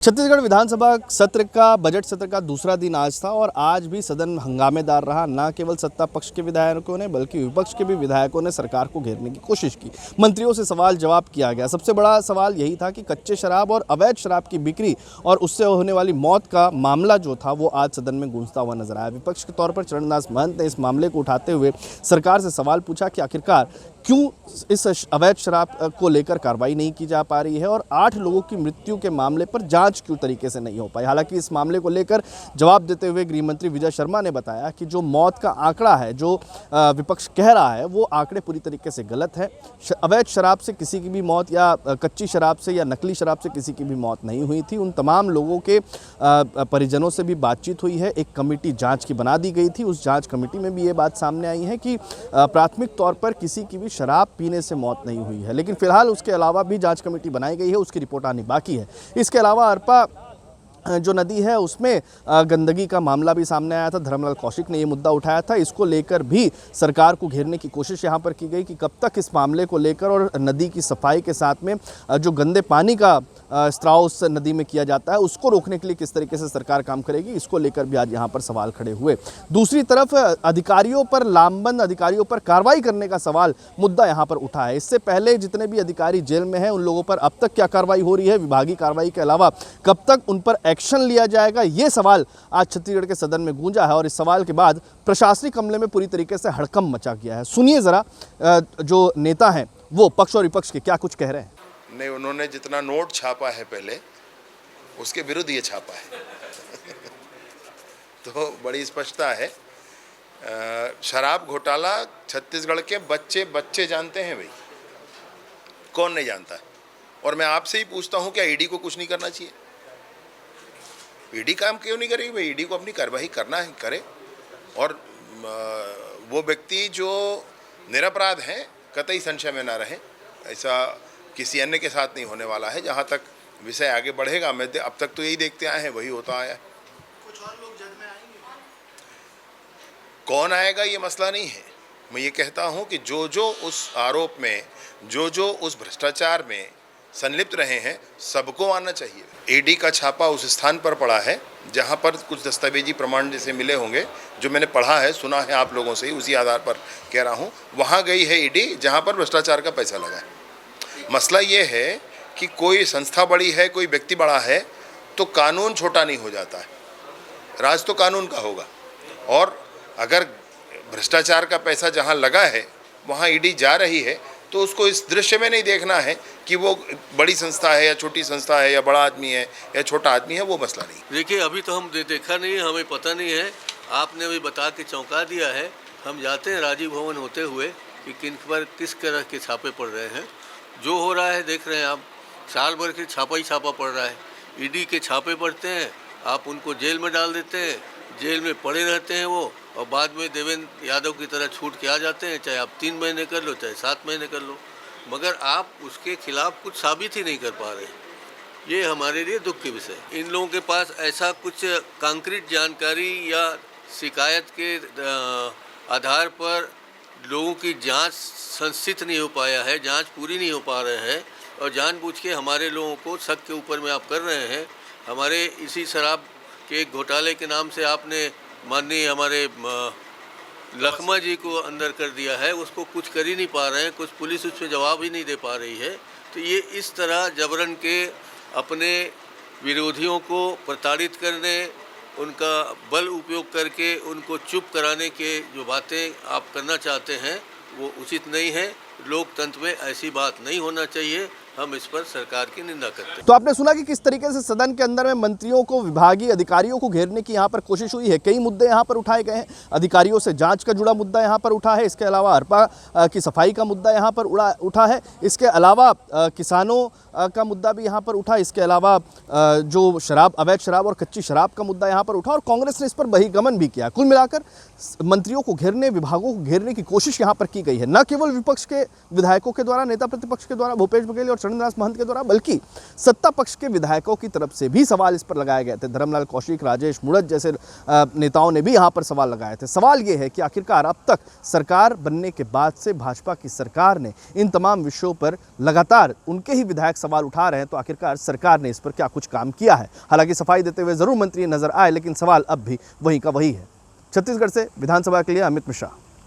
छत्तीसगढ़ विधानसभा सत्र का बजट सत्र का दूसरा दिन आज था और आज भी सदन हंगामेदार रहा। न केवल सत्ता पक्ष के विधायकों ने बल्कि विपक्ष के भी विधायकों ने सरकार को घेरने की कोशिश की। मंत्रियों से सवाल जवाब किया गया। सबसे बड़ा सवाल यही था कि कच्चे शराब और अवैध शराब की बिक्री और उससे होने वाली मौत का मामला जो था वो आज सदन में गूंजता हुआ नजर आया। विपक्ष के तौर पर चरणदास महंत ने इस मामले को उठाते हुए सरकार से सवाल पूछा कि आखिरकार क्यों इस अवैध शराब को लेकर कार्रवाई नहीं की जा पा रही है और 8 लोगों की मृत्यु के मामले पर जांच क्यों तरीके से नहीं हो पाई। हालांकि इस मामले को लेकर जवाब देते हुए गृह मंत्री विजय शर्मा ने बताया कि जो मौत का आंकड़ा है, जो विपक्ष कह रहा है, वो आंकड़े पूरी तरीके से गलत है। अवैध शराब से किसी की भी मौत या कच्ची शराब से या नकली शराब से किसी की भी मौत नहीं हुई थी। उन तमाम लोगों के परिजनों से भी बातचीत हुई है। एक कमेटी जाँच की बना दी गई थी। उस जाँच कमेटी में भी ये बात सामने आई है कि प्राथमिक तौर पर किसी की भी शराब पीने से मौत नहीं हुई है। लेकिन फिलहाल उसके अलावा भी जांच कमेटी बनाई गई है, उसकी रिपोर्ट आनी बाकी है। इसके अलावा अरपा जो नदी है उसमें गंदगी का मामला भी सामने आया था। धर्मलाल कौशिक ने ये मुद्दा उठाया था। इसको लेकर भी सरकार को घेरने की कोशिश यहाँ पर की गई कि कब तक इस मामले को लेकर और नदी की सफाई के साथ में जो गंदे पानी का स्त्राव उस नदी में किया जाता है उसको रोकने के लिए किस तरीके से सरकार काम करेगी। इसको लेकर भी आज यहाँ पर सवाल खड़े हुए। दूसरी तरफ अधिकारियों पर लामबंद अधिकारियों पर कार्रवाई करने का सवाल मुद्दा यहाँ पर उठा है। इससे पहले जितने भी अधिकारी जेल में हैं उन लोगों पर अब तक क्या कार्रवाई हो रही है, विभागीय कार्रवाई के अलावा कब तक उन पर एक्शन लिया जाएगा, ये सवाल आज छत्तीसगढ़ के सदन में गूंजा है। और इस सवाल के बाद प्रशासनिक अमले में पूरी तरीके से हड़कंप मचा गया है। सुनिए जरा जो नेता हैं वो पक्ष और विपक्ष के क्या कुछ कह रहे हैं। नहीं, उन्होंने जितना नोट छापा है पहले उसके विरुद्ध ये छापा है तो बड़ी स्पष्टता है। शराब घोटाला छत्तीसगढ़ के बच्चे बच्चे जानते हैं भाई, कौन नहीं जानता है। और मैं आपसे ही पूछता हूं क्या ईडी को कुछ नहीं करना चाहिए? ईडी काम क्यों नहीं करेगी भाई? ईडी को अपनी कार्रवाई करना है, करे। और वो व्यक्ति जो निरपराध हैं कतई संशय में ना रहे, ऐसा किसी अन्य के साथ नहीं होने वाला है। जहाँ तक विषय आगे बढ़ेगा, मैं अब तक तो यही देखते आए हैं, वही होता आया है। कुछ और लोग जज में आएंगे, कौन आएगा ये मसला नहीं है। मैं ये कहता हूँ कि जो जो उस आरोप में, जो जो उस भ्रष्टाचार में संलिप्त रहे हैं, सबको आना चाहिए। ईडी का छापा उस स्थान पर पड़ा है जहाँ पर कुछ दस्तावेजी प्रमाण जैसे मिले होंगे, जो मैंने पढ़ा है, सुना है आप लोगों से ही, उसी आधार पर कह रहा हूँ। वहाँ गई है ईडी जहाँ पर भ्रष्टाचार का पैसा लगा है। मसला ये है कि कोई संस्था बड़ी है, कोई व्यक्ति बड़ा है तो कानून छोटा नहीं हो जाता है। राज तो कानून का होगा। और अगर भ्रष्टाचार का पैसा जहां लगा है वहां ईडी जा रही है तो उसको इस दृश्य में नहीं देखना है कि वो बड़ी संस्था है या छोटी संस्था है या बड़ा आदमी है या छोटा आदमी है, वो मसला नहीं। देखिए, अभी तो हम देखा नहीं है, हमें पता नहीं है। आपने अभी बता के चौंका दिया है। हम जाते हैं राजीव भवन होते हुए कि किन पर किस तरह के छापे पड़ रहे हैं। जो हो रहा है देख रहे हैं आप, साल भर के छापा ही छापा पड़ रहा है। ईडी के छापे पड़ते हैं, आप उनको जेल में डाल देते हैं, जेल में पड़े रहते हैं वो, और बाद में देवेंद्र यादव की तरह छूट के आ जाते हैं। चाहे आप 3 महीने कर लो, चाहे 7 महीने कर लो, मगर आप उसके खिलाफ कुछ साबित ही नहीं कर पा रहे। ये हमारे लिए दुख के विषय। इन लोगों के पास ऐसा कुछ कंक्रीट जानकारी या शिकायत के आधार पर लोगों की जांच संस्थित नहीं हो पाया है, जांच पूरी नहीं हो पा रहे हैं, और जानबूझ के हमारे लोगों को शक के ऊपर में आप कर रहे हैं। हमारे इसी शराब के घोटाले के नाम से आपने माननीय हमारे लखमा जी को अंदर कर दिया है, उसको कुछ कर ही नहीं पा रहे हैं, कुछ पुलिस उस पर जवाब ही नहीं दे पा रही है। तो ये इस तरह जबरन के अपने विरोधियों को प्रताड़ित करने, उनका बल उपयोग करके उनको चुप कराने के जो बातें आप करना चाहते हैं वो उचित नहीं है। लोकतंत्र में ऐसी बात नहीं होना चाहिए। हम इस पर सरकार की निंदा करते हैं। तो आपने सुना कि किस तरीके से सदन के अंदर में मंत्रियों को, विभागीय अधिकारियों को घेरने की यहाँ पर कोशिश हुई है। कई मुद्दे यहाँ पर उठाए गए हैं। अधिकारियों से जांच का जुड़ा मुद्दा यहाँ पर उठा है। इसके अलावा अरपा की सफाई का मुद्दा यहाँ पर उठा है। इसके अलावा किसानों का मुद्दा भी यहाँ पर उठा। इसके अलावा जो शराब, अवैध शराब और कच्ची शराब का मुद्दा यहाँ पर उठा और कांग्रेस ने इस पर बहिर्गमन भी किया। कुल मिलाकर मंत्रियों को घेरने, विभागों को घेरने की कोशिश यहाँ पर की गई है। न केवल विपक्ष के विधायकों के द्वारा, नेता प्रतिपक्ष के द्वारा भूपेश बघेल और चरणदास महंत के द्वारा, बल्कि सत्ता पक्ष के विधायकों की तरफ से भी सवाल इस पर लगाए गए थे। धर्मलाल कौशिक, राजेश मूणत जैसे नेताओं ने भी यहाँ पर सवाल लगाए थे। सवाल ये है कि आखिरकार अब तक सरकार बनने के बाद से भाजपा की सरकार ने इन तमाम विषयों पर लगातार उनके ही विधायक सवाल उठा रहे हैं तो आखिरकार सरकार ने इस पर क्या कुछ काम किया है। हालांकि सफाई देते हुए जरूर मंत्री नजर आए, लेकिन सवाल अब भी वही का वही है। छत्तीसगढ़ से विधानसभा के लिए अमित मिश्रा।